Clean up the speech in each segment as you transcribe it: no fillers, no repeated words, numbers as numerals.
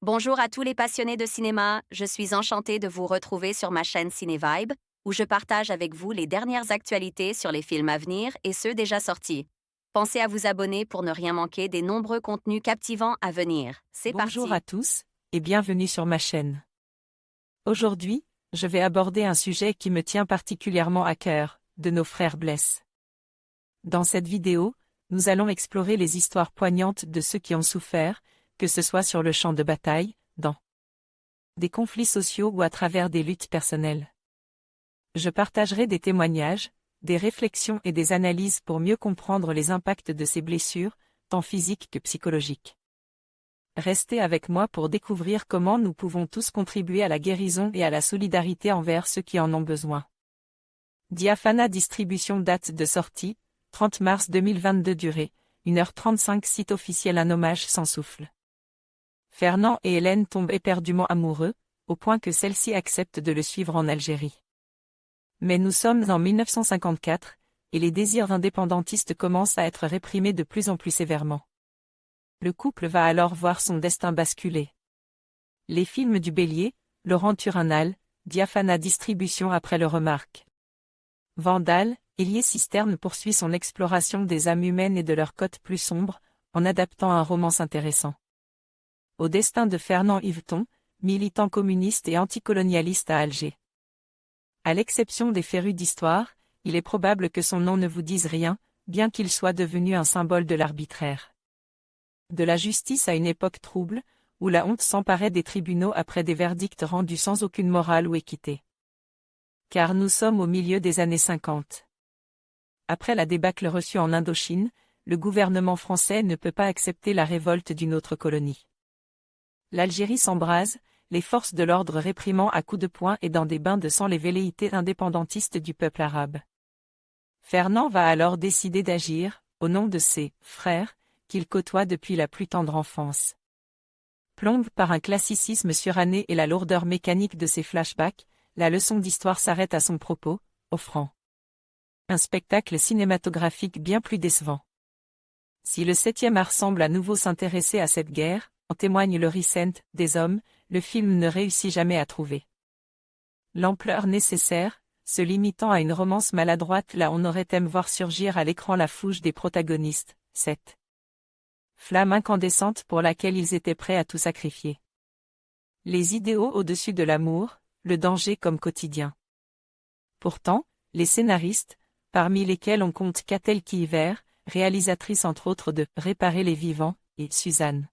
Bonjour à tous les passionnés de cinéma, je suis enchantée de vous retrouver sur ma chaîne CinéVibe, où je partage avec vous les dernières actualités sur les films à venir et ceux déjà sortis. Pensez à vous abonner pour ne rien manquer des nombreux contenus captivants à venir. C'est Bonjour parti! à tous, et bienvenue sur ma chaîne. Aujourd'hui, je vais aborder un sujet qui me tient particulièrement à cœur, de nos frères Bless. Dans cette vidéo, nous allons explorer les histoires poignantes de ceux qui ont souffert, que ce soit sur le champ de bataille, dans des conflits sociaux ou à travers des luttes personnelles. Je partagerai des témoignages, des réflexions et des analyses pour mieux comprendre les impacts de ces blessures, tant physiques que psychologiques. Restez avec moi pour découvrir comment nous pouvons tous contribuer à la guérison et à la solidarité envers ceux qui en ont besoin. Diafana Distribution. Date de sortie, 30 mars 2022. Durée, 1h35. Site officiel. Un hommage sans souffle. Fernand et Hélène tombent éperdument amoureux, au point que celle-ci accepte de le suivre en Algérie. Mais nous sommes en 1954, et les désirs indépendantistes commencent à être réprimés de plus en plus sévèrement. Le couple va alors voir son destin basculer. Les films du Bélier, Laurent Turinal, Diafana Distribution. Après le remarque Vandal, Élie Cisterne poursuit son exploration des âmes humaines et de leurs côtes plus sombres, en adaptant un romance intéressant. Au destin de Fernand Yveton, militant communiste et anticolonialiste à Alger. À l'exception des férus d'histoire, il est probable que son nom ne vous dise rien, bien qu'il soit devenu un symbole de l'arbitraire. De la justice à une époque trouble, où la honte s'emparait des tribunaux après des verdicts rendus sans aucune morale ou équité. Car nous sommes au milieu des années 50. Après la débâcle reçue en Indochine, le gouvernement français ne peut pas accepter la révolte d'une autre colonie. L'Algérie s'embrase, les forces de l'ordre réprimant à coups de poing et dans des bains de sang les velléités indépendantistes du peuple arabe. Fernand va alors décider d'agir, au nom de ses « frères », qu'il côtoie depuis la plus tendre enfance. Plombe par un classicisme suranné et la lourdeur mécanique de ses flashbacks, la leçon d'histoire s'arrête à son propos, offrant un spectacle cinématographique bien plus décevant. Si le 7e art semble à nouveau s'intéresser à cette guerre, en témoigne le Recent des hommes, le film ne réussit jamais à trouver l'ampleur nécessaire, se limitant à une romance maladroite là on aurait aimé voir surgir à l'écran la fougue des protagonistes, cette flamme incandescente pour laquelle ils étaient prêts à tout sacrifier. Les idéaux au-dessus de l'amour, le danger comme quotidien. Pourtant, les scénaristes, parmi lesquels on compte Catel Kiiver, réalisatrice entre autres de « Réparer les vivants » et « Suzanne »,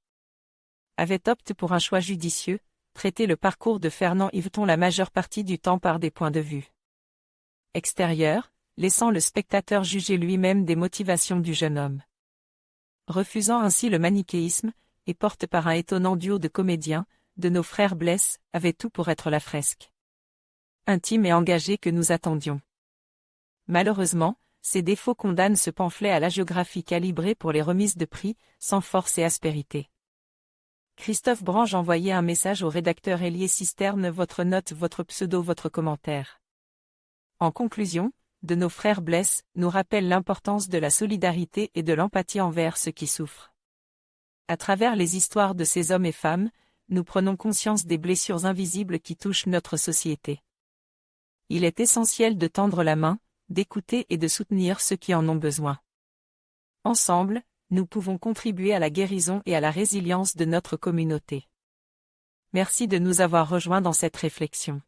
avaient opté pour un choix judicieux, traiter le parcours de Fernand Yveton la majeure partie du temps par des points de vue extérieurs, laissant le spectateur juger lui-même des motivations du jeune homme. Refusant ainsi le manichéisme, et porte par un étonnant duo de comédiens, de nos frères Bless, avait tout pour être la fresque intime et engagée que nous attendions. Malheureusement, ces défauts condamnent ce pamphlet à l'hagiographie calibrée pour les remises de prix, sans force et aspérité. Christophe Brange envoyait un message au rédacteur Élie Cisterne. Votre note, votre pseudo, votre commentaire. En conclusion, de nos frères Bless, nous rappelle l'importance de la solidarité et de l'empathie envers ceux qui souffrent. À travers les histoires de ces hommes et femmes, nous prenons conscience des blessures invisibles qui touchent notre société. Il est essentiel de tendre la main, d'écouter et de soutenir ceux qui en ont besoin. Ensemble, nous pouvons contribuer à la guérison et à la résilience de notre communauté. Merci de nous avoir rejoints dans cette réflexion.